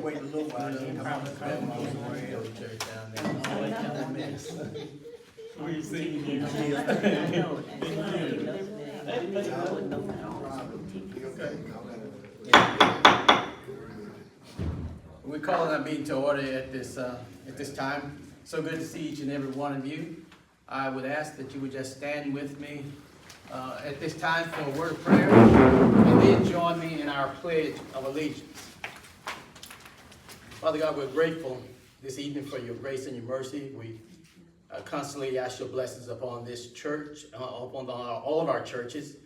wait a little while. He probably come on his way to church down there. Where you singing? We call our meeting to order at this time. So good to see each and every one of you. I would ask that you would just stand with me at this time for a word of prayer, and then join me in our pledge of allegiance. Father God, we're grateful this evening for your grace and your mercy. We constantly ask your blessings upon this church, upon all of our churches,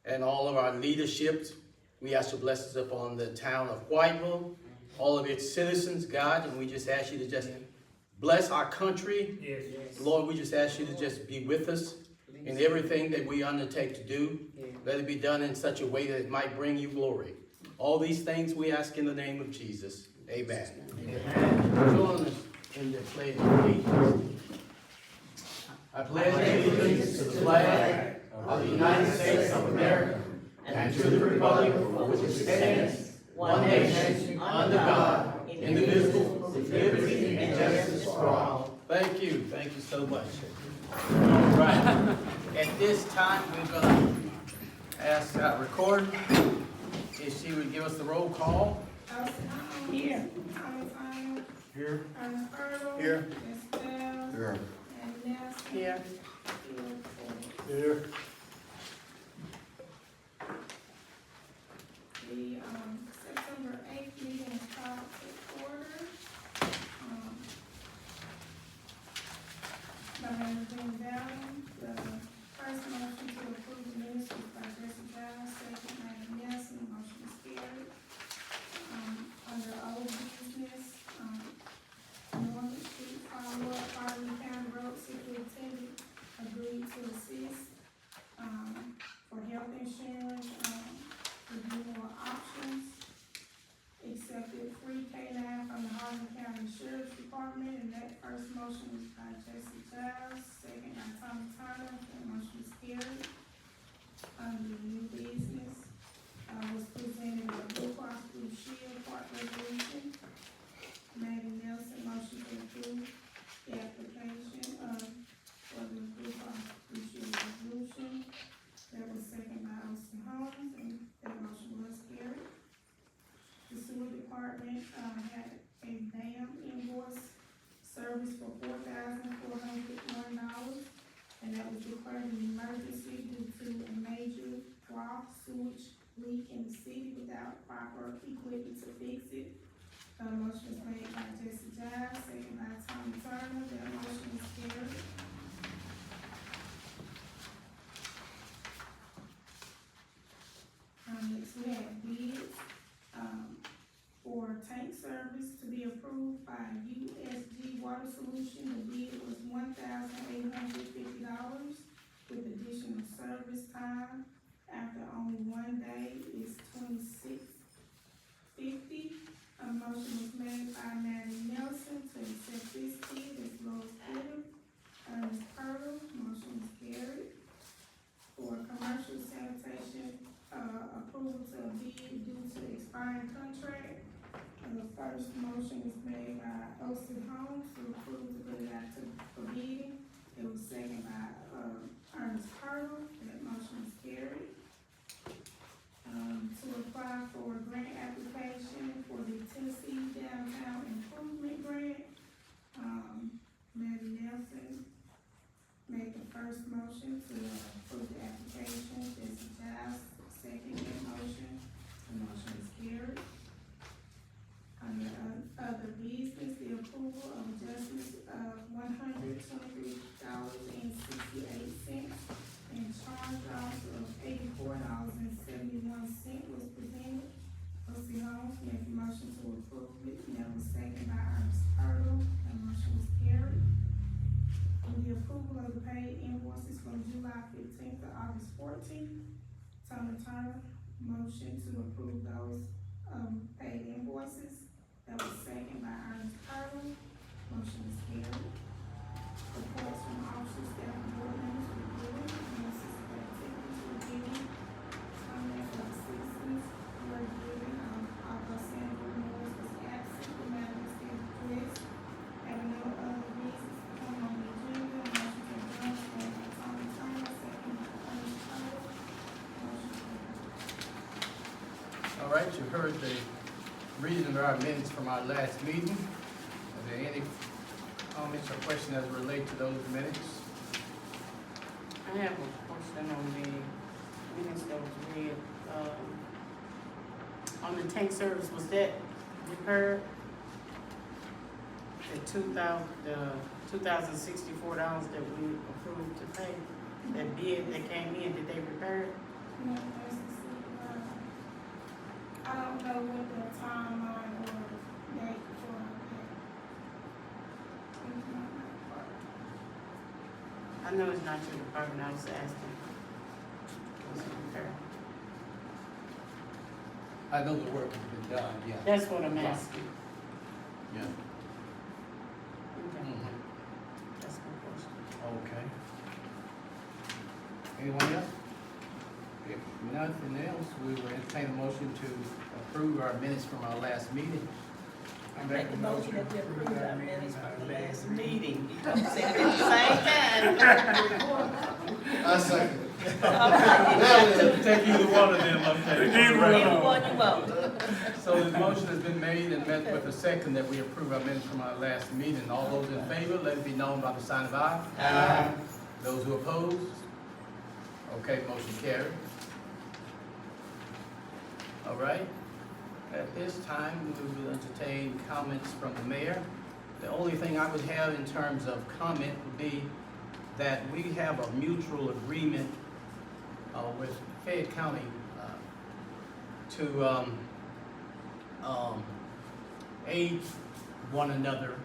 and all of our leaderships. We ask your blessings upon the town of Whiteville, all of its citizens, God, and we just ask you to just bless our country. Yes. Lord, we just ask you to just be with us in everything that we undertake to do. Let it be done in such a way that it might bring you glory. All these things we ask in the name of Jesus. Amen. Amen. Join us in the pledge of allegiance. I pledge allegiance to the flag of the United States of America and to the republic for which it stands, one nation, under God, indivisible, with liberty and justice for all. Thank you. Thank you so much. All right. At this time, we're going to ask our recorder if she would give us the roll call. Here. Here. Here. Here. Here. Here. The September 8th meeting is called to order. By Representative Downing, the first motion to approve the minutes was by Jesse Giles, second by Nelson, motion is carried. Under old business, Northern Street follow-up, Harley County Road Superintendent agreed to assist for health insurance, review more options, accepted free K-9 from the Harlem County Sheriff's Department, and that first motion was by Jesse Giles, second by Tommy Turner, that motion was carried. Under new business, was presented a Blue Cross Blue Shield Part Resolution. Maddie Nelson, motion to approve the application for the Blue Cross Blue Shield Resolution. That was second by Austin Holmes, and that motion was carried. The sewer department had a dam invoice service for $4,401, and that was declared an emergency due to a major raw sewage leak in the city without proper equipment to fix it. Motion was made by Jesse Giles, second by Tommy Turner. That motion is carried. Next we have bids for tank service to be approved by USG Water Solution. The bid was $1,850 with additional service time. After only 1 day is $26.50. A motion was made by Maddie Nelson to accept this bid as lowest bidder. Ernest Purtle, motion is carried. For commercial sanitation, approval to a bid due to expiring contract. The first motion was made by Austin Holmes to approve to put it out for bidding. It was second by Ernest Purtle. That motion is carried. To apply for a grant application for the Tennessee Downtown Improvement Grant. Maddie Nelson made the first motion to approve the application. Jesse Giles second that motion. The motion is carried. Under other business, the approval of adjustments of $123.68 and charge-offs of $84.71 was presented. Trustee Holmes made the motion to approve it, and that was second by Ernest Purtle. That motion was carried. And the approval of the paid invoices from July 15th to August 14th. Tommy Turner, motion to approve those paid invoices. That was second by Ernest Purtle. Motion is carried. Reports from officers, staff, and board members were given. Assistant activities were given. Comments from citizens were given. Although Sandra Morris was absent. right, you heard the reading of our minutes from our last meeting. Are there any comments or questions as relate to those minutes? I have a question on the minutes that was read. On the tank service, was that repaired? The $2,064 that we approved to pay, that bid that came in, did they repair it? No, there's a I don't know what the timeline or date for that. It's not my part. I know it's not your department, I was asking. Was it repaired? I know the work has been done, yeah. That's what I'm asking. Yeah. Okay, Mhm. that's my question. Okay. Anyone else? If nothing else, we will entertain a motion to approve our minutes from our last meeting. I make the motion that we approve our minutes from the last meeting. You don't say it at the same time. I second. Okay. Take either one of them, okay. Anyone you want. So the motion has been made and met with a second that we approve our minutes from our last meeting. All those in favor, let it be known by the sign of aye. Aye. Those who oppose? Okay, motion carried. All right. At this time, we will entertain comments from the mayor. The only thing I would have in terms of comment would be that we have a mutual agreement with Fayette County to aid one another,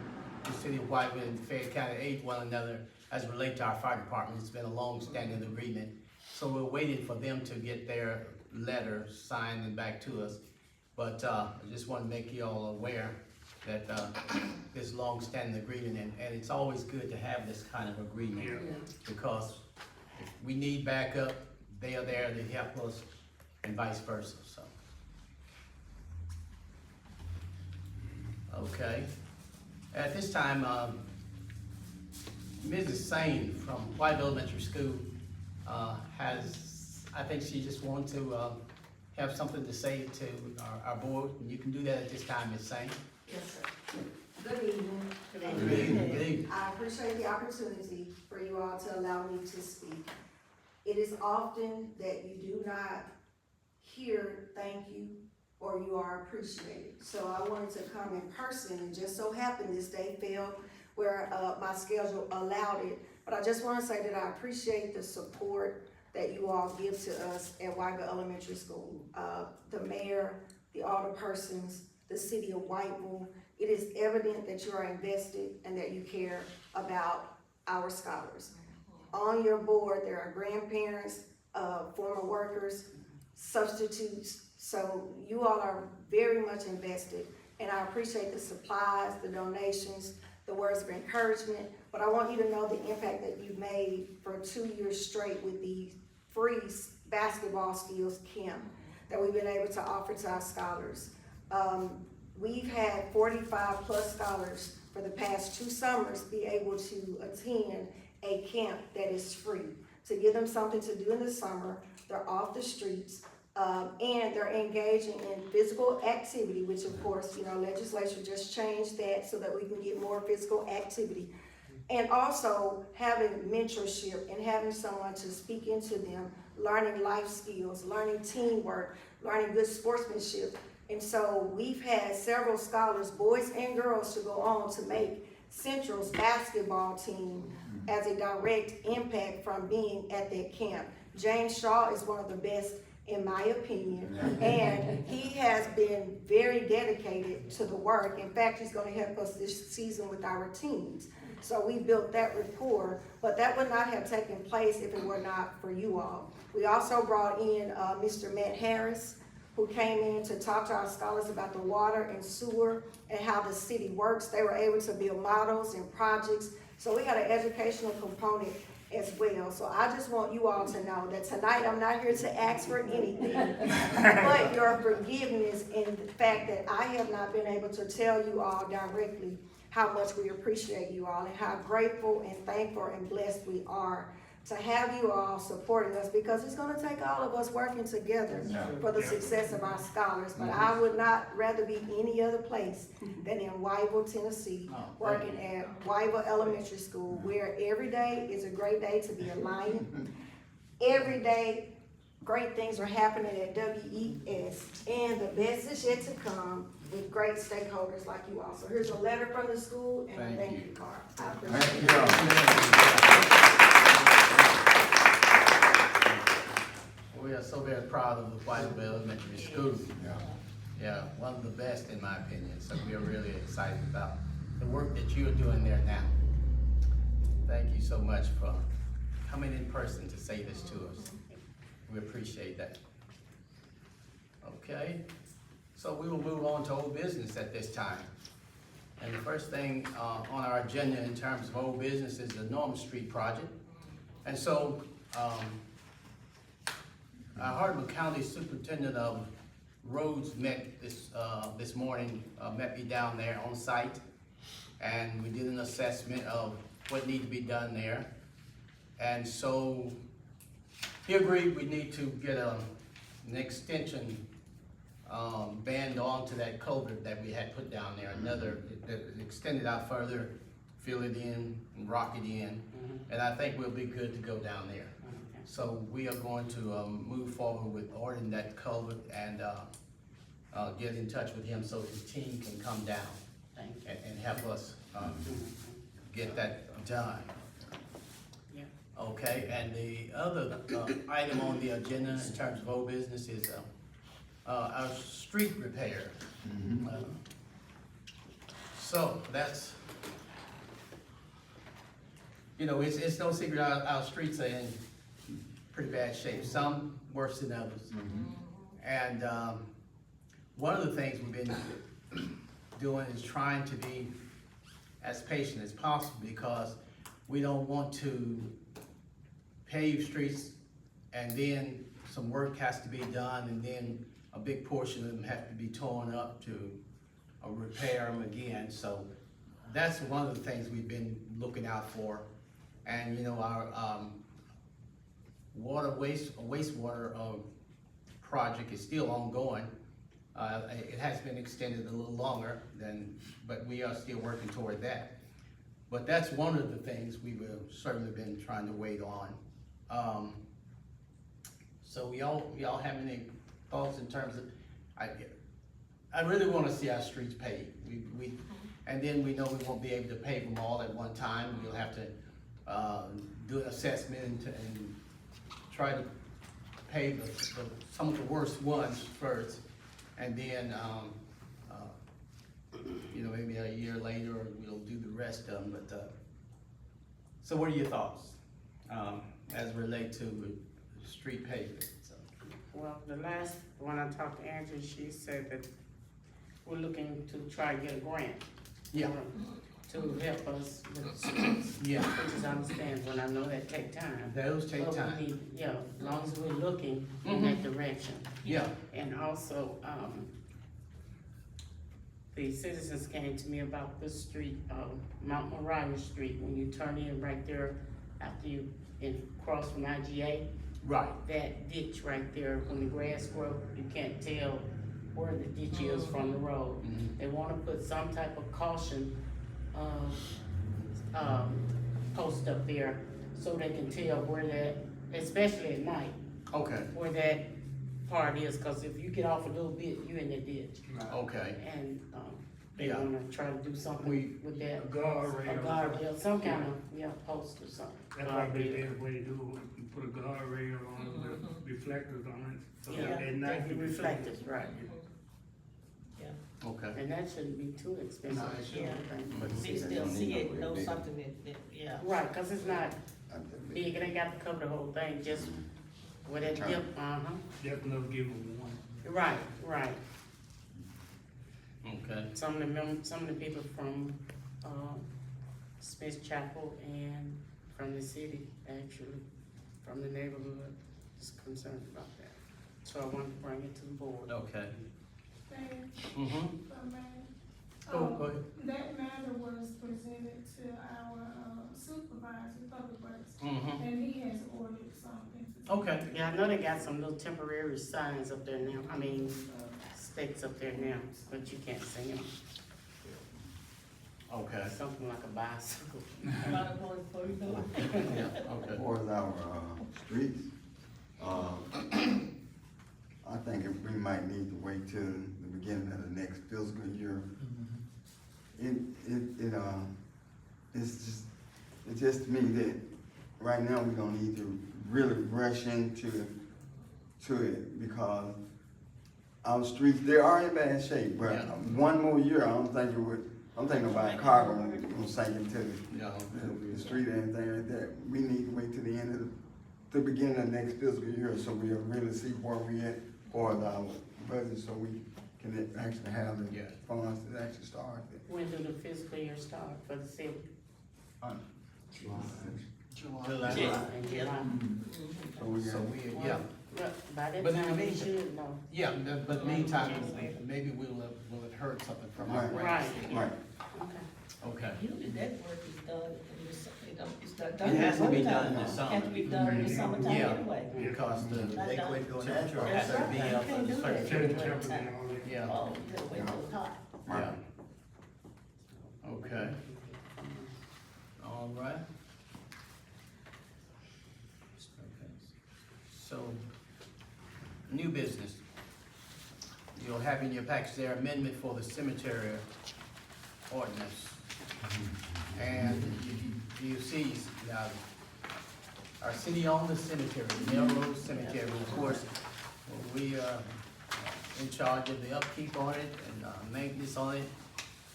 the city of Whiteville and Fayette County aid one another as it relates to our fire department. It's been a long-standing agreement. So we're waiting for them to get their letter signed and back to us. But I just want to make you all aware that this long-standing agreement, and it's always good to have this kind of agreement. Because if we need backup, they are there to help us and vice versa, so. Okay. At this time, Mrs. Sane from White Elementary School has, I think she just wanted to have something to say to our board, and you can do that at this time, Ms. Sane. Yes, sir. Good evening. Good evening. Good evening. I appreciate the opportunity for you all to allow me to speak. It is often that you do not hear thank you or you are appreciated. So I wanted to come in person, and just so happened this day fell where my schedule allowed it. But I just want to say that I appreciate the support that you all give to us at Whiteville Elementary School. The mayor, the alderpersons, the city of Whiteville. It is evident that you are invested and that you care about our scholars. On your board, there are grandparents, former workers, substitutes. So you all are very much invested, and I appreciate the supplies, the donations, the words of encouragement, but I want you to know the impact that you've made for 2 years straight with the free basketball skills camp that we've been able to offer to our scholars. We've had 45 plus scholars for the past 2 summers be able to attend a camp that is free, to give them something to do in the summer. They're off the streets, and they're engaging in physical activity, which of course, you know, legislature just changed that so that we can get more physical activity. And also having mentorship and having someone to speak into them, learning life skills, learning teamwork, learning good sportsmanship. And so we've had several scholars, boys and girls, to go on to make Central's basketball team as a direct impact from being at that camp. James Shaw is one of the best, in my opinion, and he has been very dedicated to the work. In fact, he's going to help us this season with our teams. So we built that rapport, but that would not have taken place if it were not for you all. We also brought in Mr. Matt Harris, who came in to talk to our scholars about the water and sewer and how the city works. They were able to build models and projects. So we had an educational component as well. So I just want you all to know that tonight I'm not here to ask for anything, but your forgiveness in the fact that I have not been able to tell you all directly how much we appreciate you all and how grateful and thankful and blessed we are to have you all supporting us, because it's gonna take all of us working together for the success of our scholars. But I would not rather be any other place than in Whiteville, Tennessee, working at Whiteville Elementary School, where every day is a great day to be a lion. Every day, great things are happening at WES, and the best is yet to come with great stakeholders like you all. So here's a letter from the school and a thank you card. I appreciate it. We are so very proud of the Whiteville Elementary School. Yeah, one of the best in my opinion, so we are really excited about the work that you are doing there now. Thank you so much for coming in person to say this to us. We appreciate that. Okay, so we will move on to old business at this time. And the first thing on our agenda in terms of old business is the Norman Street project. And so, our Hardeman County Superintendent of Roads met this morning, met me down there on site, and we did an assessment of what needed to be done there. And so he agreed we need to get an extension band onto that culvert that we had put down there, extend it out further, fill it in, and rock it in, and I think we'll be good to go down there. So we are going to move forward with ordering that culvert and get in touch with him so his team can come down and help us get that done. Okay, and the other item on the agenda in terms of old business is our street repair. So that's, you know, it's no secret our streets are in pretty bad shape, some worse than others. And one of the things we've been doing is trying to be as patient as possible, because we don't want to pave streets and then some work has to be done and then a big portion of them have to be torn up to repair them again. So that's one of the things we've been looking out for. And you know, our wastewater project is still ongoing. It has been extended a little longer but we are still working toward that. But that's one of the things we've certainly been trying to wait on. So y'all have any thoughts in terms of, I really want to see our streets paved. And then we know we won't be able to pave them all at one time. We'll have to do an assessment and try to pave some of the worst ones first, and then you know, maybe a year later we'll do the rest of them. But so what are your thoughts as it relates to street pavement? So. Well, the last one I talked to Andrew, she said that we're looking to try to get a grant. Yeah. To help us with the streets. Yeah. Which is understandable, and I know that take time. Those take But time. we need, yeah, as long as we're looking in that direction. Yeah. And also, the citizens came to me about this street, Mount Moriah Street, when you turn in right there after you cross from IGA. Right. That ditch right there, when the grass grows, you can't tell where the ditch is from the road. They wanna put some type of caution, post up there so they can tell where that, especially at night, Okay. where that part is, cause if you get off a little bit, you in the ditch. Okay. And, they Yeah. wanna try to do something with that. A guardrail. A guardrail, some kind of, post or something. That's probably the best way to do it, you put a guardrail on it with reflectors on it, so Yeah, at night. they be reflectors, right. Okay. And that shouldn't be too expensive. No, it shouldn't. I think, for the They city. still see it, know something that, yeah. Right, cause it's not big, it ain't got to cover the whole thing, just where that dip, Just enough give them one. Right, right. Okay. Some of the people from, Smith Chapel and from the city, actually, from the neighborhood, is concerned about that. So I wanted to bring it to the board. Okay. Thank Mm-hmm. you, Mayor. Go ahead. That matter was presented it to our supervisor, public works, Mm-hmm. and he has ordered something. Okay. Yeah, I know they got some little temporary signs up there now, I mean, stakes up there now, but you can't see them. Okay. Something like a bicycle. Right before you do it. Yeah, okay. For our, streets, I think we might need to wait till the beginning of the next fiscal year. It's just to me that right now we don't need to really rush into it because our streets, they are in bad shape, but Yeah. one more year, I'm thinking about car gonna sink into Yeah. the street or anything like that. We need to wait till the end of the beginning of next fiscal year so we'll really see where we at for our budget so we can actually have the Yeah. funds to actually start it. When do the fiscal year start for the city? July. In July. So we So got, we, yeah, But by that But in the time, we meantime- should know. yeah, but meantime, maybe will it hurt something from our Right. grants? right, Okay. Okay. Usually that work is done in the, it's not It done. has to be in the done in the summertime. summer. Has to be done in the summertime Yeah. anyway. Because the, They quit doing that, or That's have to be right. up You for can't the do spring. that. Temporary and all that. yeah, Oh, you gotta wait till it's hot. yeah. Okay. All right. So, new business. You'll have in your package there amendment for the cemetery ordinance. And you see, our city owns the cemetery, Melrose Cemetery, of course, we are in charge of the upkeep on it and maintenance on it.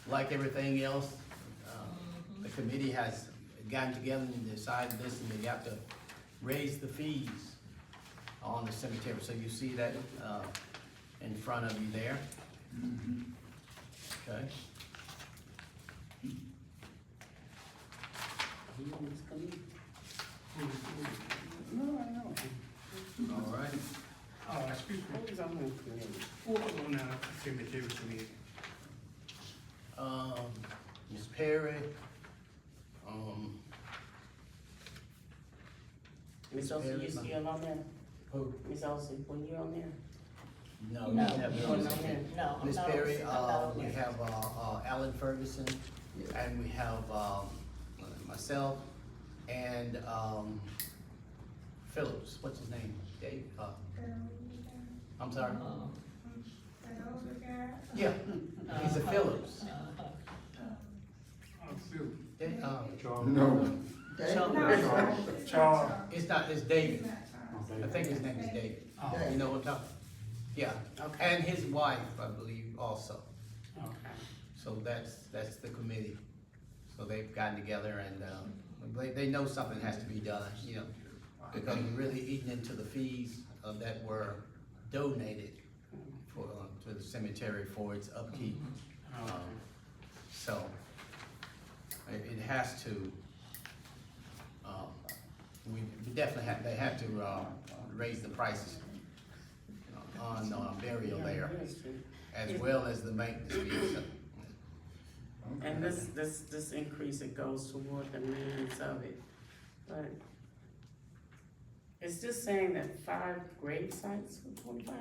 Like everything else, the committee has gotten together and decided this, and they got to raise the fees on the cemetery. So you see that in front of you there. Okay. No, I know. All right. Excuse me, Who's on the committee? who was on the cemetery committee? Ms. Perry, Miss Olsen, you still on there? who? Miss Olsen, were you on there? No, No, we have You no wasn't on Ms. there? No, I'm Ms. not. Perry, I'm not on we there. have Alan Ferguson, and we have myself, and Phillips, what's his name? Dave, I'm sorry? That older guy, Yeah, he's a Phillips. Phil. Charles. no, Charles. It's not, it's David. I think his name is David. You know what I'm talking? Yeah, Okay. and his wife, I believe, also. Okay. So that's the committee. So they've gotten together and, they know something has to be done, you know, because we're really eating into the fees that were donated to the cemetery for its upkeep. So, it has to, we definitely they have to, raise the prices on burial there, as well as the maintenance fees. And this increase, it goes toward the means of it, but is this saying that 5 grave sites for 25?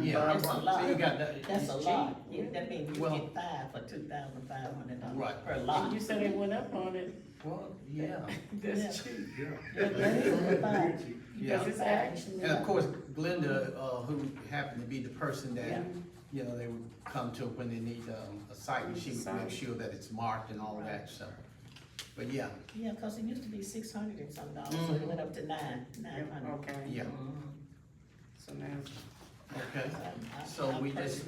Yeah. That's a lot. So you got that. That's a lot. Yeah, that means you Well- get 5 for $2,500 Right. per lot. You said they went up on it. Well, yeah. That's cheap. Yeah. Yeah, that is about- Yeah. Because it's action. And of course, Glenda, who happened to be the person Yeah. that, you know, they would come to when they need a site, and she would make sure that it's marked and all that, so. But yeah, Yeah, cause it used to be $600 and some dollars, so it went up to $900. Okay. yeah, So now, okay. So we just-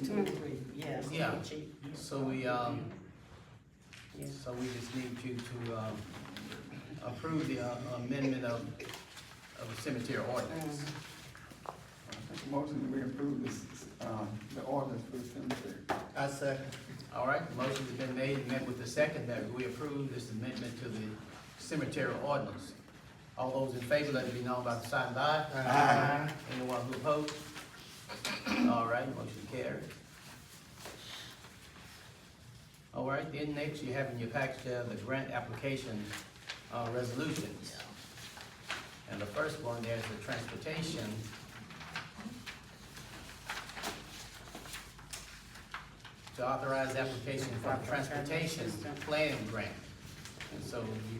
Yes. Yeah. cheap. So we, Yeah. so we just need you to, approve the amendment of the cemetery ordinance. motion we approve this, the ordinance for the cemetery. I second. All right, the motion's been made and met with the second that we approve this amendment to the cemetery ordinance. All those in favor, let it be known by the sign of aye. Aye. Anyone who opposed? All right, motion carried. All right. right, then next you have in your package there the grant application, resolutions. And the first one, there's the transportation. To authorize application for the transportation planning grant. And so you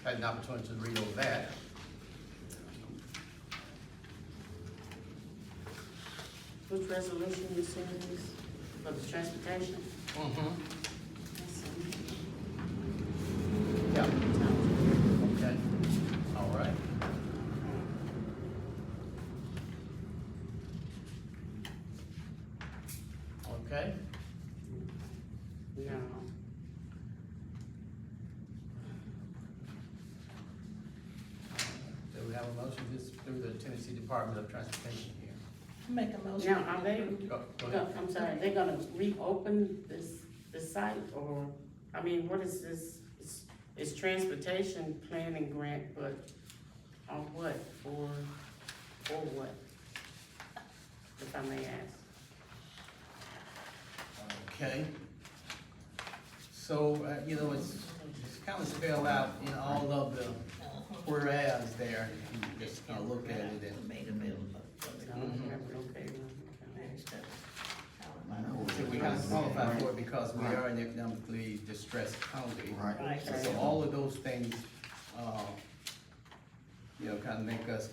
had an opportunity to read over that. Which resolution you said is for the transportation? Mm-hmm. That's Yeah, okay, all right. Okay, No. so we have a motion just through the Tennessee Department of Transportation here. Make a motion. Now, are they, Go ahead. I'm sorry, they're gonna reopen this site, or, I mean, what is this? It's transportation planning grant, but on what, for what? If I may ask. Okay. So, you know, it's kind of spelled out in all of the whereas there. You can just kind of look at it and. Made available. Okay. So we kind of qualify for it because we are an economically distressed county. Right. Right. So all of those things, you know, kind of make us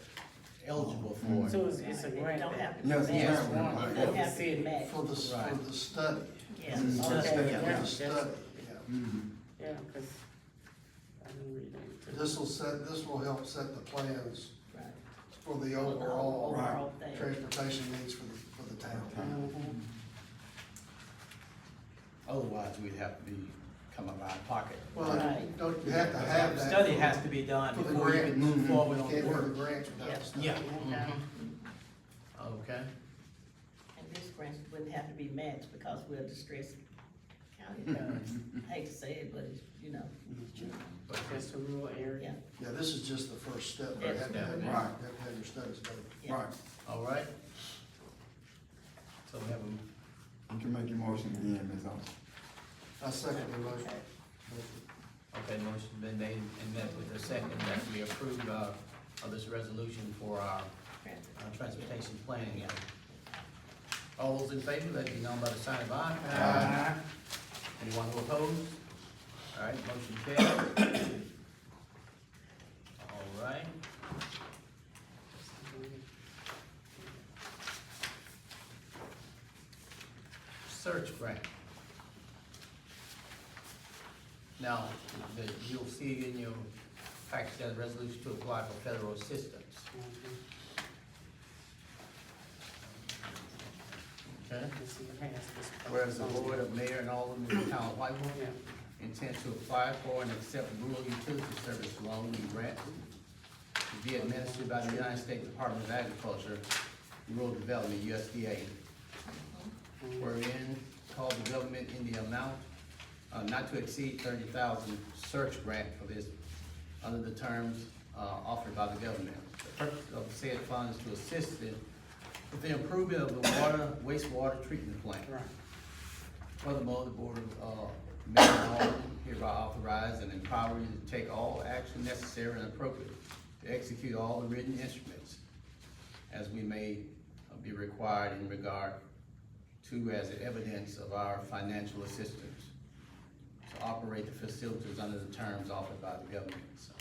eligible for it. So it's a grant. Don't have to be Yes, matched. yes, one. right. Don't have to be matched. For the study. Yeah. Mm. Okay, Okay, yeah. For yeah, the study, yeah. Mhm. Yeah, cause I didn't read it. This will help set the plans Right. for the overall Overall thing. transportation needs for the town. Mhm. Otherwise, we'd have to be come out of pocket. Well, Right. don't, you have to have The that. study has to be done For the before you can grant. move forward You on can't the do the work. grants without the study. Yeah. Okay. Mhm. Okay, And this grant wouldn't have to be matched because we're a distressed county. I hate to say it, but it's, you know, it's true. but Just a rural area. Yeah. Yeah, this is just the first step. You have to have Right. you have to have your studies done. Yeah. Right, all right. So we have a you can make your motion again, Ms. Austin. I second the motion. Okay, motion's been made and met with a second that we approve, of this resolution for our, transportation planning. All those in favor, let it be known by the sign of aye. Aye. Anyone who oppose? All right, motion carries. All right, search grant. Now, you'll see in your package that a resolution to apply for federal assistance. Okay? Whereas the board of mayor and aldermen of the town of Whiteville Yeah. intend to apply for and accept rural utility service loan and grant to be administered by the United States Department of Agriculture, and Rural Development, USDA. Wherein called the government in the amount not to exceed 30,000 search grant for this under the terms offered by the government. The purpose of said funds to assist with the improvement of the wastewater treatment plant. Right. Furthermore, the Board of Mayor and Aldermen hereby authorize and empower you to take all action necessary and appropriate to execute all the written instruments as we may be required in regard to as evidence of our financial assistance to operate the facilities under the terms offered by the government, so.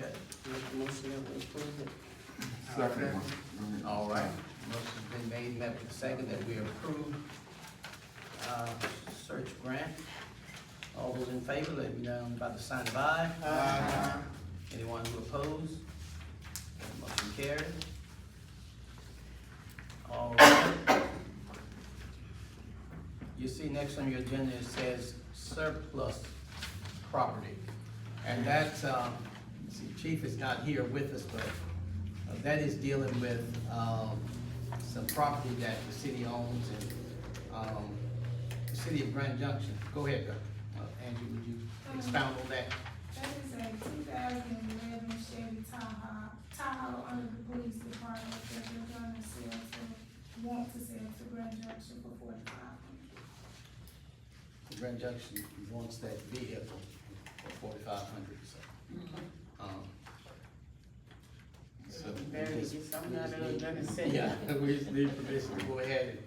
Okay, Make a motion that we approve it. Second one. all right, motion's been made, met with the second that we approve, search grant. All those in favor, let me know by the sign of aye. Aye. Anyone who oppose? Motion carried. All right. You see next on your agenda, it says surplus property. And that's, see, Chief is not here with us, but that is dealing with, some property that the city owns and, the city of Grand Junction. Go ahead, Angie, would you expound on that? That is a 2011 Chevy Tahoe under the police department that they're gonna want to sell to Grand Junction for $45,000. Grand Junction wants that vehicle for $4,500, so. So You we better just- get something we out just of it need- than to say. Yeah, we just need permission to go ahead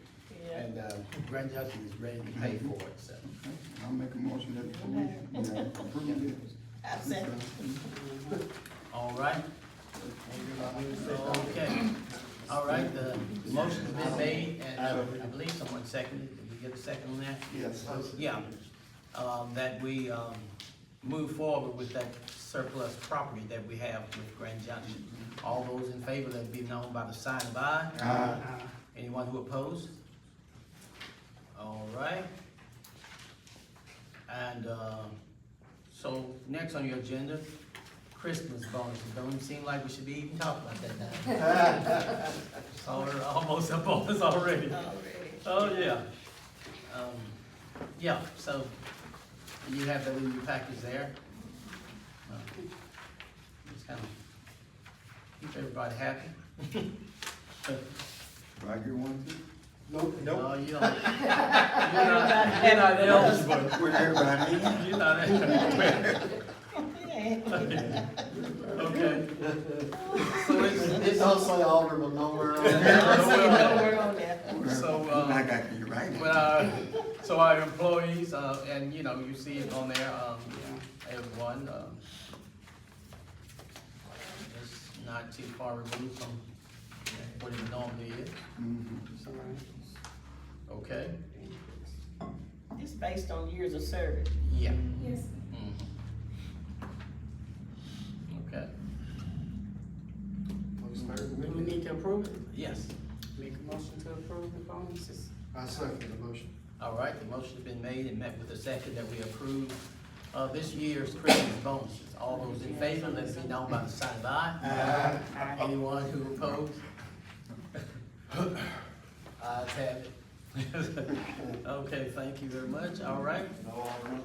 Yeah. and Grand Junction is ready to pay for it, so. I'll make a motion that we approve it. I said, All right. Okay. All right, the motion's been made, and I believe someone seconded. Did we get a second on that? Yes. Yeah. That we, move forward with that surplus property that we have with Grand Junction. All those in favor, let it be known by the sign of aye. Aye. Anyone who opposed? All right. And, so next on your agenda, Christmas bonuses. Don't even seem like we should be even talking about that now. So we're almost up on us already. already. Oh, yeah. Yeah, so you have that in your package there. Just kind of keep everybody happy. Do I get one too? Nope. No, you don't. You're not eligible. Put everybody in? You're not eligible. Yeah. Okay. So It don't say Alderman nowhere on I there. see nowhere on there. So, I got you right. But, so our employees, and you know, you see it on there, everyone, it's not too far removed from what it normally is, Mhm. okay? It's based on years of service. Yeah. Yes, Mhm. Okay, Looks fair to Do we me. need to approve it? yes, Make a motion to approve the bonuses. I second the motion. all right, the motion's been made and met with the second that we approve, this year's Christmas bonuses. All those in favor, let it be known by the sign of aye. Aye. Anyone who opposed? Ayes have it. Okay, thank you very much, all right. No Alderman.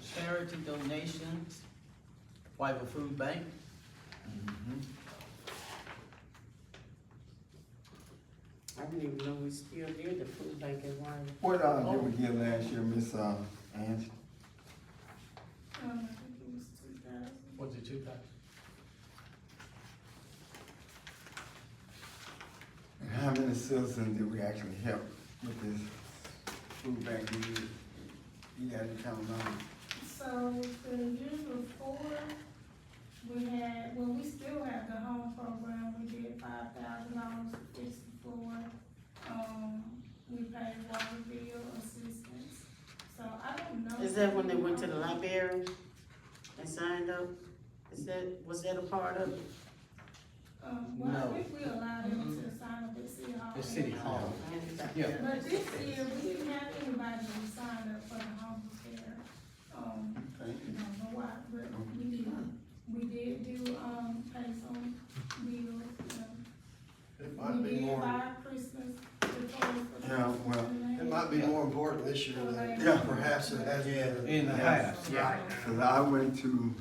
Charity donations, Whiteville Food Bank. I didn't even know we still did the food bank in Wyoming. What, did we get last year, Miss, Angie? I think it was 2,000. What's it, 2,000? And how many citizens did we actually help with this food bank? You got any kind of number? So the year before, we had, well, we still have the home program, we did $5,000 to fix the floor. We paid water bill assistance, so I don't know. Is that when they went to the library and signed up? Was that a part of it? Well, No. I think we allowed them to sign up at City Hall. The City Hall. Yeah. But this year, we didn't have anybody who signed up for the home repair. Okay. I don't know why, but we did do, pay some bills, It might we be did more, buy Christmas decors for Yeah, Christmas well, and it might be more important this year than Yeah. perhaps it has been. In the past, yeah. Cause I went to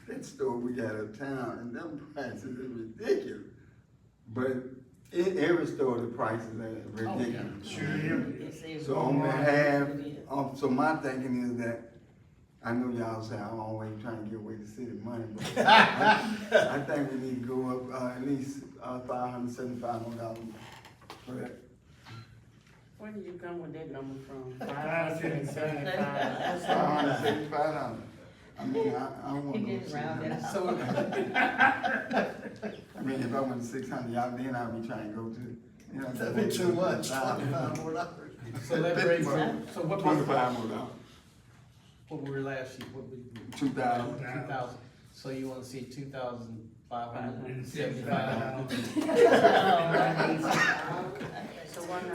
that store we got uptown and them prices is ridiculous. But in every store, the prices are ridiculous. Sure, yeah. Yes, it So is. on behalf, It is. so my thinking is that, I know y'all say I'm always trying to get away the city money, but I think we need to go up, at least, $575 more for that. Where did you come with that number from? $575. $575. I mean, I want He to. just rounded up. So, I mean, if I went to 600, y'all, then I'd be trying to go to, you know. That'd be too much. $25 $25 more. so that brings, so what was, more. what were last year, what we, 2,000. 2,000? So you wanna see 2,575? So why not?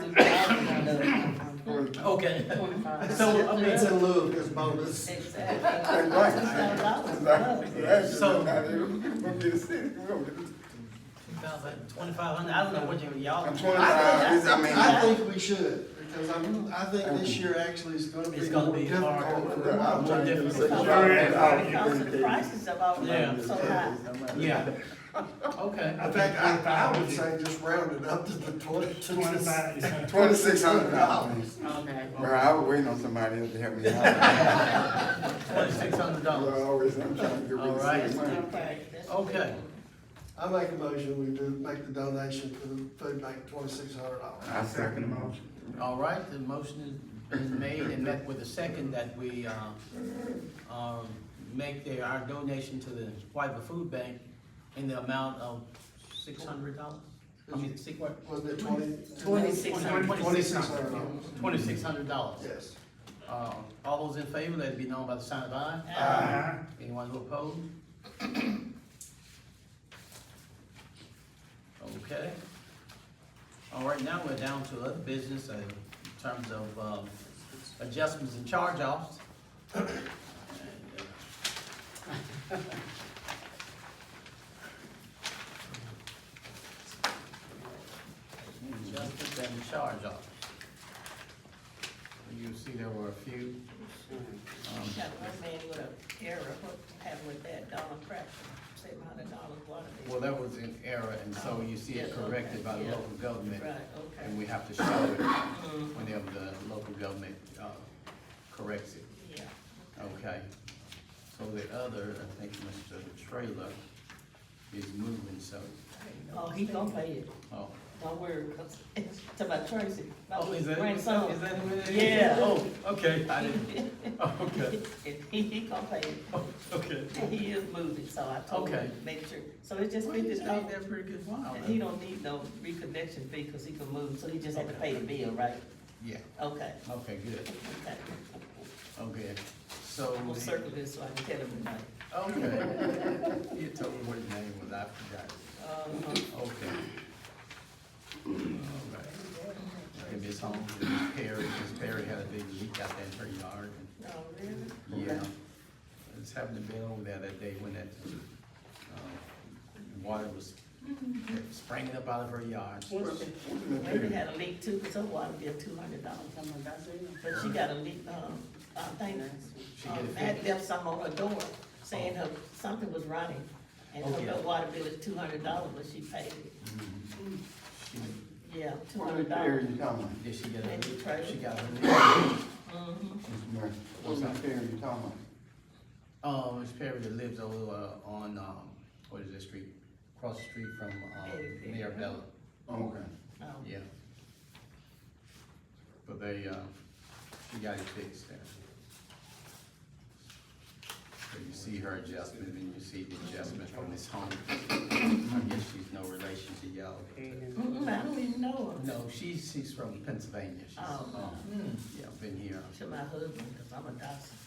Okay. 25. So, I mean, It's in lieu of his bonus. Exactly. That's right. That's So- not even gonna get a city. We're gonna get a- 2,500, I don't know what y'all. I'm 25, I mean. I think we should, because I think this year actually is gonna be It's gonna more be difficult. hard. for them. I'm trying to get a Sure city. Because of the prices of all Yeah. them so high. Yeah, Okay. In fact, I would say just round it up to the 25, yeah. $2,600. Okay. Well, I was waiting on somebody else to help me out. $2,600. Well, always, I'm trying to get rid All of right. city money. Okay. that's Okay. I make a motion, we do make the donation to the food bank, $2,600. I second the motion. All right, the motion is made and met with a second that we, make our donation to the Whiteville Food Bank in the amount of $600. I mean, Wasn't it 20? $2,600. $2,600. Yes. All those in favor, let it be known by the sign of aye. Aye. Anyone who oppose? Okay. All right, now we're down to other business in terms of adjustments and charge-offs. Adjustments and charge-offs. You see there were a few. Got one man with an error, what happened with that Donald Cracker, $700 water bill? Well, that was an error, and so you see it Yeah, okay, corrected by the yeah. local government. Right, okay. And we have to show it whenever the local government corrects it. Yeah. Okay. So the other, I think Mr. Trailer is moving, so, Oh, he gonna pay it, oh. don't worry, cause it's about Tracy, my Oh, is that, grandson. is that who it is? Yeah. Oh, okay, I didn't, oh, okay, He gonna pay it, oh, okay. and he is moving, so I told Okay. him, make sure, so it's just Well, he $50. stayed there a pretty good while. And he don't need no reconnection fee, cause he can move, so he just had to pay the bill, right? Yeah, Okay, okay, good, okay. okay. So, I'm gonna circle this so I can tell him tonight. okay. You told me what his name was, I forgot. Okay. All right. And Miss Holmes and Miss Perry had a big leak out there in her yard. Oh, really? Yeah. I was having to be over there that day when that, water was spraying up out of her yard. Maybe had a leak too, cause her water bill $200. But she got a leak, I think, She get it Matt fixed? left something on her door saying her, something was running. And Oh, yeah. her water bill is $200, but she paid it. She- Yeah, What $200. area you talking about? Did she get a Maybe leak? try it. She got a leak. Mhm. Mr. Murphy, what area you talking about? Miss Perry that lives over on, what is this street? Across the street from, Mayor Bella. Okay. Oh. Yeah. But they, she got it fixed there. So you see her adjustment, and you see the adjustment from Miss Holmes. I guess she's no relation to y'all. I don't even know her. No, she's from Pennsylvania. She's, Oh. yeah, been here. To my husband, cause I'm a Dawson.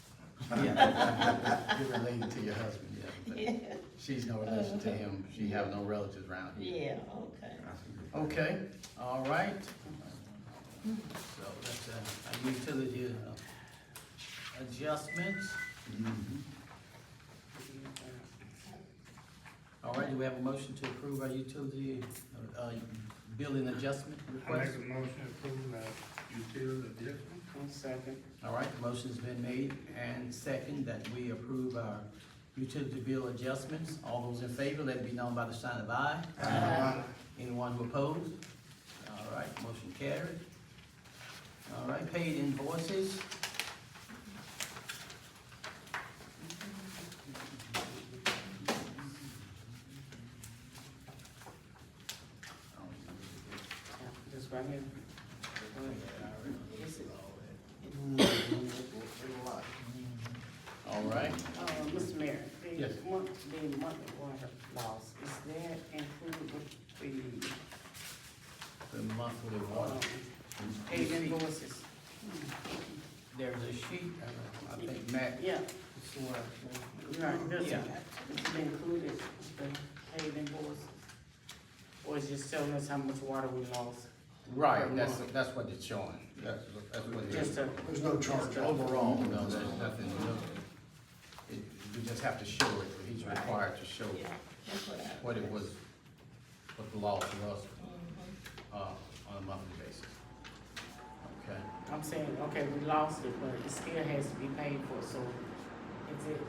Yeah. You're related to your husband, yeah. but Yeah, She's no relation to him. She have no relatives around here. yeah, okay. Okay, all right. So that's a utility adjustments. All right, do we have a motion to approve our utility, billing adjustment I request? make a motion to approve the utility adjustment. One second. All right, the motion's been made and second that we approve our utility bill adjustments. All those in favor, let it be known by the sign of aye. Aye. Anyone who opposed? All right, motion carried. All right, paid invoices. This right here. All right, Mr. Mayor, Yes. the monthly water loss, is that included with the monthly the, water. paid invoices? There's a sheet, I think Matt. Yeah, right, this Yeah. one, is it included, the paid invoices? Or is it just telling us how much water we lost? Right, Per that's, month? that's what it's showing. That's what it Just is. a, There's no charge. Overall, no, there's nothing, we just have to show it, he's required to show Yeah, that's what I. what it was, what the loss was, Mhm. on a monthly basis. Okay, I'm saying, okay, we lost it, but it still has to be paid for, so is it?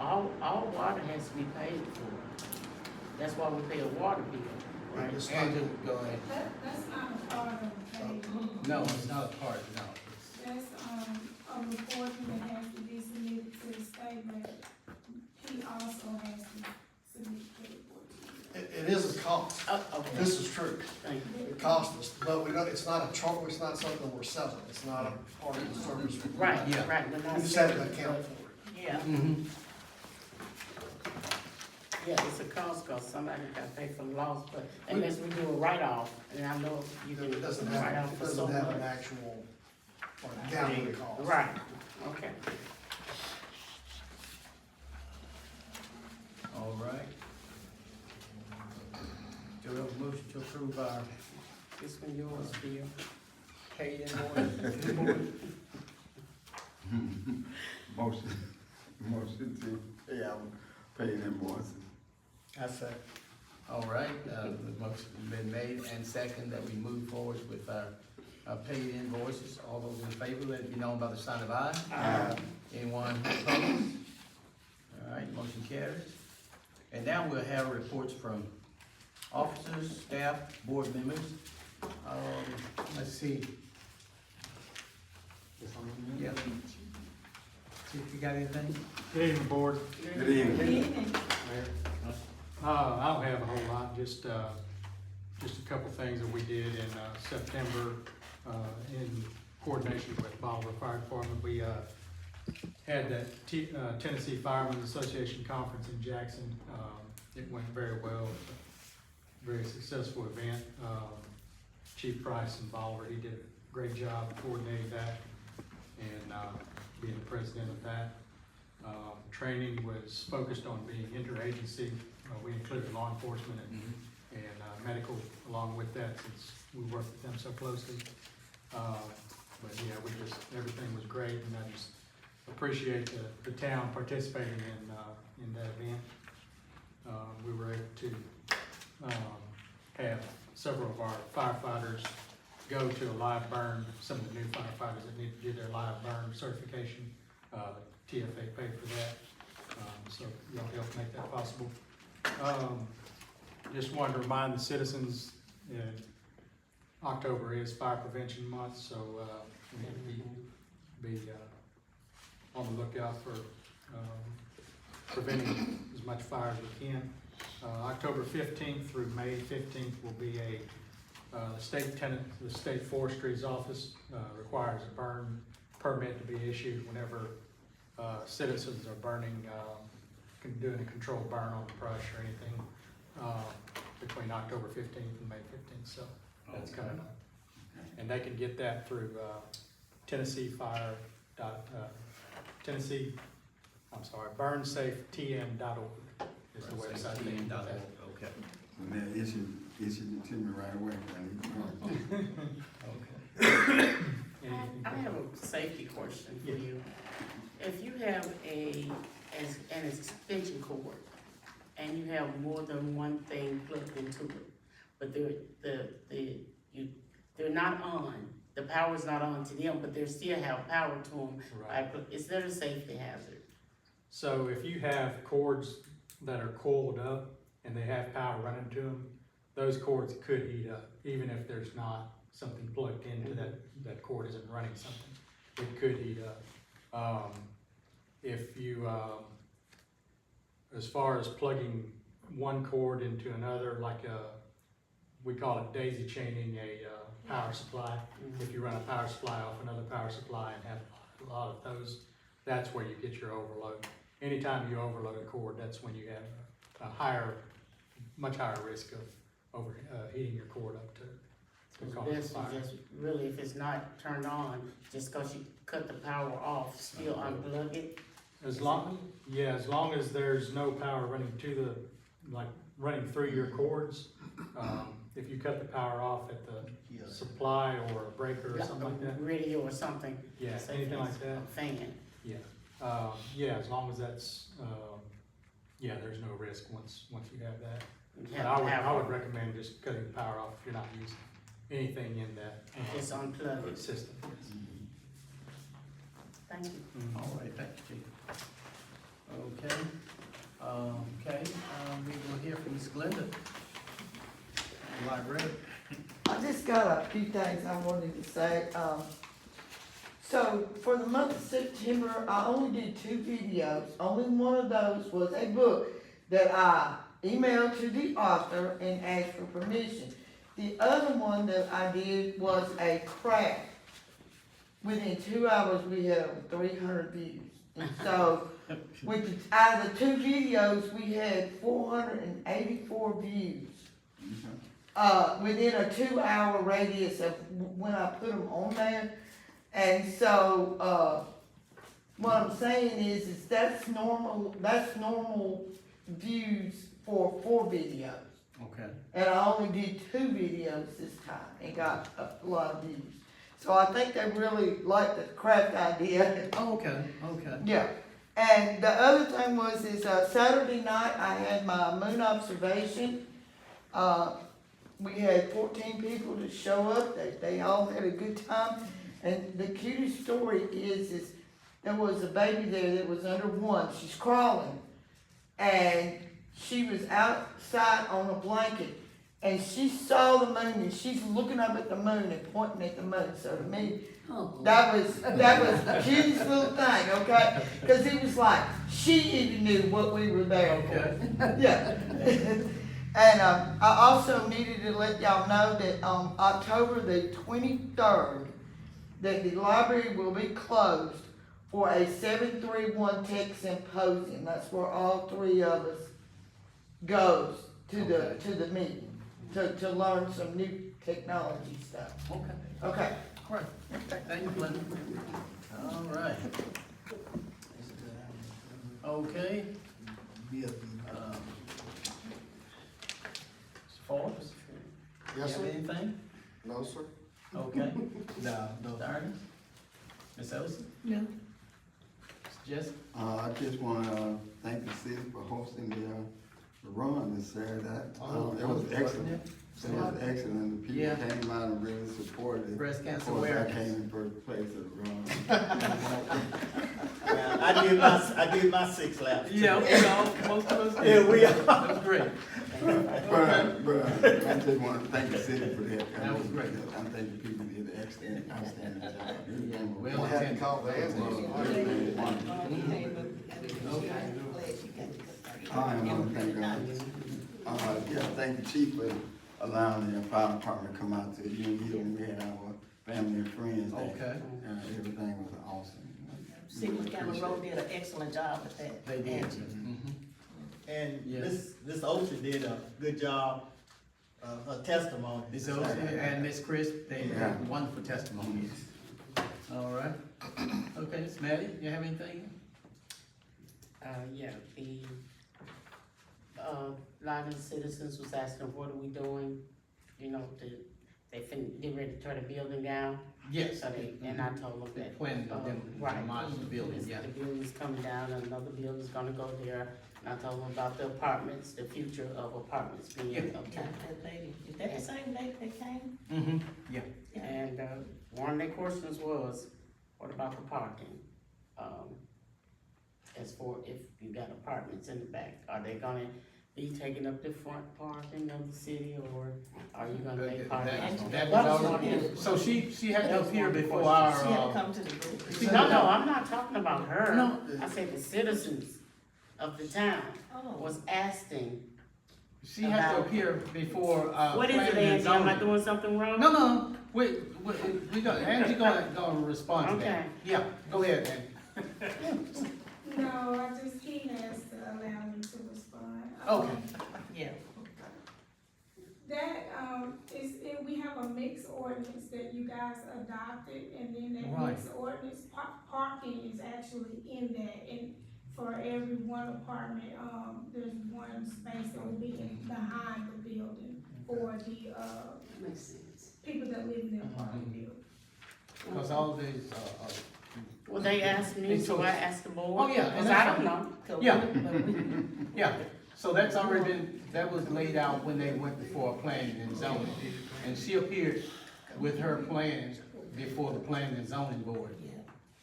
all water has to be paid for. That's why we pay a water bill, right? It's not- Andrew, go ahead. That's not a part of the pay. No, it's not a part, no. That's, a reporting that has to be submitted to the state, but he also has to submit the report to you. It is a cost. Oh, okay, This is true. thank you. It costs us, but we don't, it's not a char, it's not something we're selling. It's not a part of the service. Right, Yeah. right, we're not We just have to selling it, account but- for it. Yeah, Mm-hmm. Yeah, it's a cost, cause somebody got paid for the loss, but unless we do a write-off, and I know you can It doesn't write have, off it for so doesn't have an much. actual, like, gallon cost. Right, okay. All right. Do we have a motion to approve our This one yours, Bill. paid invoice? Motion to pay our paid invoices. I say. All right, the motion's been made and second that we move forward with our paid invoices. All those in favor, let it be known by the sign of aye. Aye. Anyone opposed? All right, motion carries. And now we'll have reports from officers, staff, board members. Let's see. Yeah. See if you got anything? Good evening, board. Good evening. Mayor. I don't have a whole lot, just a couple things that we did in, September, in coordination with Bolivar Fire Department. We, had that Tennessee Firemen's Association Conference in Jackson. It went very well, very successful event. Chief Price in Bolivar, he did a great job coordinating that and, being the president of that. Training was focused on being interagency. We included law enforcement and medical along with that, since we work with them so closely. But yeah, everything was great, and I just appreciate the town participating in that event. We were able to have several of our firefighters go to a live burn. Some of the new firefighters that need to do their live burn certification, TFA paid for that. So y'all helped make that possible. Just wanted to remind the citizens, October is Fire Prevention Month, so we need to be on the lookout for preventing as much fire as we can. October 15th through May 15th will be the state forestry's office requires a burn permit to be issued whenever citizens are burning, doing a controlled burn on the brush or anything between October 15th and May 15th. So that's coming up, and they can get that through burnsafetm.org is the website. they can get that. Okay. And they issued it to me right away. Okay. I have a safety question for you. If you have an extension cord and you have more than one thing plugged into it, but they're not on, the power's not on to them, but they still have power to them, Right. is that a safety hazard? So if you have cords that are coiled up and they have power running to them, those cords could heat up, even if there's not something plugged into that cord isn't running something. It could heat up. If you, as far as plugging one cord into another, we call it daisy chaining a power supply. If you run a power supply off another power supply and have a lot of those, that's where you get your overload. Anytime you overload a cord, that's when you have much higher risk of heating your cord up to cause This is a fire. just, really, if it's not turned on, just cause you cut the power off, still unplug it? As long as there's no power running running through your cords, if you cut the power off at the supply or a breaker or something like that, Radio or something? yeah, say anything like it's that, a fan. yeah, as long as that's, there's no risk once you have that. You But have to have I it. would recommend just cutting the power off if you're not using anything in that Just unplug it. system. Thank you. Mhm. All right, thank you, Chief. Okay, we will hear from Ms. Glenda. Library. I just got a few things I wanted to say. So for the month of September, I only did 2 videos. Only one of those was a book that I emailed to the author and asked for permission. The other one that I did was a craft. Within 2 hours, we had over 300 views. And so, out of the 2 videos, we had 484 views. Within a 2-hour radius of when I put them on there. And so, what I'm saying is that's normal views for 4 videos. Okay. And I only did 2 videos this time and got a lot of views. So I think they really like the craft idea. Oh, okay. Yeah. And the other thing is Saturday night I had my moon observation. We had 14 people to show up. They all had a good time. And the cutest story is there was a baby there that was under 1. She's crawling. And she was outside on a blanket. And she saw the moon and she's looking up at the moon and pointing at the moon. So to me, that was the cutest little thing, okay? Because it was like, she even knew what we were there for. Yeah. And I also needed to let y'all know that on October the 23rd, that the library will be closed for a 731 Tech Symposium. That's where all 3 of us goes to the meeting to learn some new technology stuff. Okay. All right. Thank you, Glenda. All right. Okay. Mr. Forbes? Yes, You sir? have anything? No, sir. Okay. No. Darren? Ms. Ellison? No. Ms. Jessica? I just wanna thank the city for hosting the run this Saturday. It was excellent. It was excellent. The people Yeah. came out and really supported it. Breast cancer Of course, I awareness. came in first place at the run. I did my 6 laps. Yeah, we all, most of us did. Yeah, we all. That was great. But I just wanna thank the city for that. That was great. I think the people did an outstanding job. Everything was Well wonderful. attended. Call the ambulance. Everything was wonderful. I want to thank thank the chief for allowing the fire department to come out to Unit when we had our family and friends there. Okay. Everything was awesome. See, McCammon Road did an excellent job with that. They did. Angie. And Yes. Miss Ocean did a good job, her testimony. Ms. Ellison and Ms. Chris, they Yeah. had wonderful testimonies. All right. Okay, Ms. Maddie, you have anything? Yeah, a lot of the citizens was asking, what are we doing? You know, they get ready to tear the building down. Yes. So and I told them that. Plan to Right. demolish the building, yeah. The building's coming down, and another building's gonna go there. And I told them about the apartments, the future of apartments being Yeah. up Yeah, there. that lady, is that the same lady that came? Mm-hmm, yeah. And, one of their questions was, what about the parking? As for if you got apartments in the back, are they gonna be taking up the front parking of the city, or are you gonna make parking? That That was was already, one. so she had to That was appear one of the before questions. She had to our, come to the group. No, I'm not talking about her. No. I said the citizens of the town Oh. was asking, she had to appear before, what is it, planning and Angie, am I zoning. doing something wrong? No, we got, Angie gonna respond to that. Okay. Yeah, go ahead, Angie. No, he has to allow me to respond. Okay. Yeah. We have a mixed ordinance that you guys adopted, and then that Right. mixed ordinance, parking is actually in that, and for every one apartment, there's one space that will be behind the building for the, people that live in the apartment building. Cause all these, Well, they asked me, so I asked the board. Oh, yeah, and Cause that's I don't fine. know. Yeah. Yeah, so that's already been, that was laid out when they went before planning and zoning. And she appeared with her plans before the planning and zoning board. Yeah.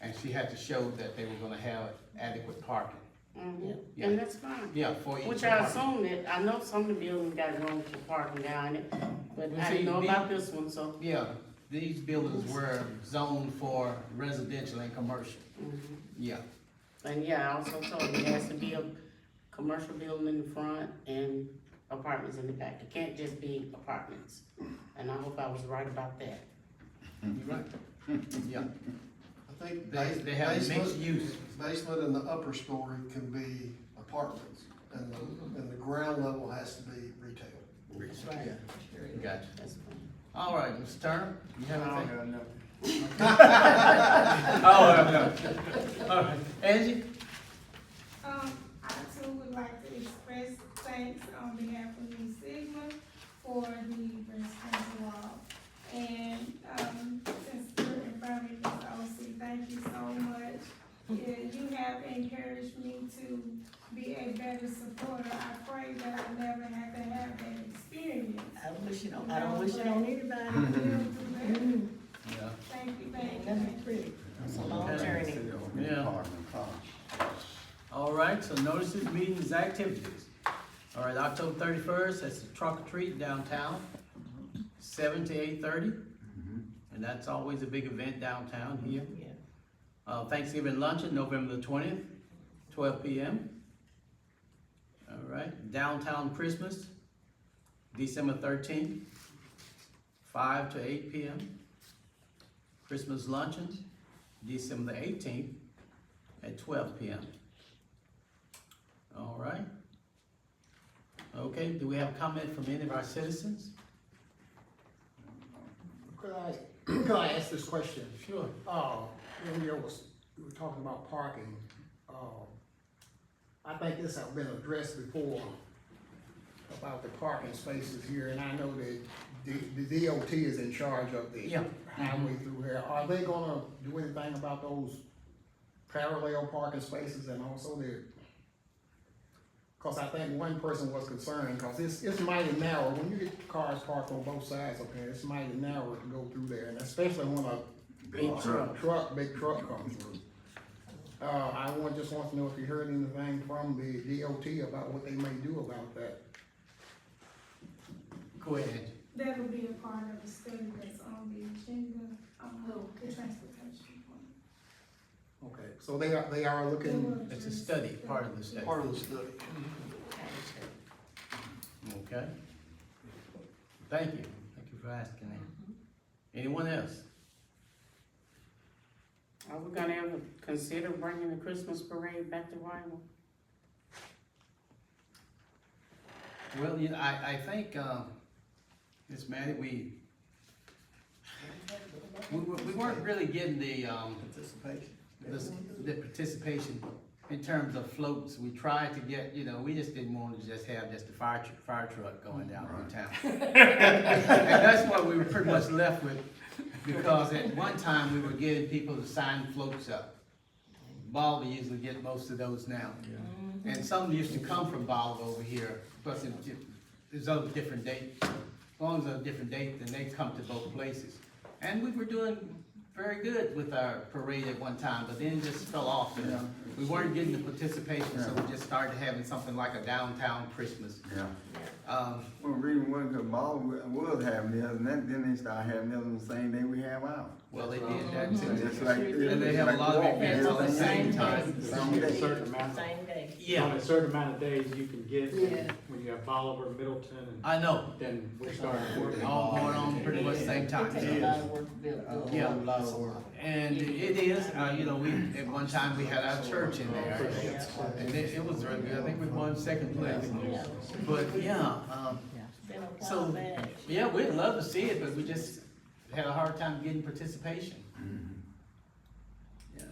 And she had to show that they were gonna have adequate parking. Mm-hmm. And that's fine. Yeah, for each Which I apartment. assume that, I know some of the buildings got room for parking down it, but Well, I see, didn't know the- about this one, so. Yeah, these buildings were zoned for residential and commercial, Mhm. yeah. And yeah, I also told them it has to be a commercial building in the front and apartments in the back. It can't just be apartments. And I hope I was right about that. You're right. Yeah, I think they have basement- mixed use. Basement and the upper story can be apartments, and the ground level has to be retail. That's right. Sure is. Gotcha. That's fine. All right, Mr. Turner, you have I anything? don't got nothing. Oh, no. All right, Angie? I too would like to express thanks on behalf of Lee Sigma for the residential wall. And, since you're in front of me, Mr. OC, thank you so much. Yeah, you have encouraged me to be a better supporter. I pray that I never have to have that experience. I don't wish it on anybody. I will do that. Yeah. Thank you, Ain't thank you, nothing thank you. pretty. It's a long Okay. journey. Yeah. Apartment, car. All right, so notices, meetings, activities. All right, October 31st, that's the trunk or treat downtown, 7 to 8:30. And that's always a big event downtown here. Yeah. Thanksgiving luncheon, November the 20th, 12 p.m. All right, downtown Christmas, December 13th, 5 to 8 p.m. Christmas luncheon, December the 18th at 12 p.m. All right. Okay, do we have a comment from any of our citizens? Could I ask this question? Sure. When you were talking about parking, I think this has been addressed before about the parking spaces here, and I know that the DOT is in charge of the Yeah. highway through here. Are they gonna do anything about those parallel parking spaces and also the, cause I think one person was concerned, cause it's mighty narrow, when you get cars parked on both sides up here, it's mighty narrow to go through there, and especially when a big truck comes through. I just want to know if you heard anything from the DOT about what they may do about that. Go ahead. That will be a part of the study that's on the agenda, the transportation plan. Okay, so they are looking, It's a study, part of the study. Part of the study. Okay. Thank you. Thank you for asking that. Anyone else? Are we gonna ever consider bringing the Christmas parade back to Whiteville? Well, I think, Ms. Maddie, we weren't really getting the participation in terms of floats. We tried to get, we just didn't want to just have just a fire truck going down through town. And that's what we were pretty much left with, because at one time we were getting people to sign floats up. Baldwin usually get most of those now. And some used to come from Baldwin over here, but there's a different date. As long as there's a different date, then they come to both places. And we were doing very good with our parade at one time, but then it just fell off. And we weren't getting the participation, so we just started having something like a downtown Christmas. Yeah. Well, really, one, cause Ball was having theirs, and then they started having theirs on the same day we have ours. Well, they did that too. It's like, And they have a lot of events on the same time. Same day. Same day. Yeah, On a certain amount of days you can get, when you have Bolivar, Middleton, and I know. then we're starting working. All going on pretty much the same time. It takes a lot of work to build. Yeah, and it is, we, at one time, we had our church in there, and it was really good, I think we won second place. Yeah. But, yeah, Been a so, while back. yeah, we'd love to see it, but we just had a hard time getting participation. Yeah.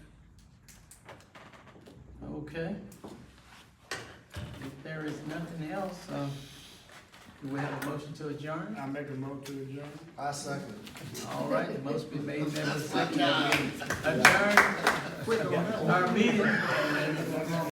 Okay. If there is nothing else, do we have a motion to adjourn? I make a motion to adjourn. I second. All right, the motion been made and seconded, adjourn our meeting.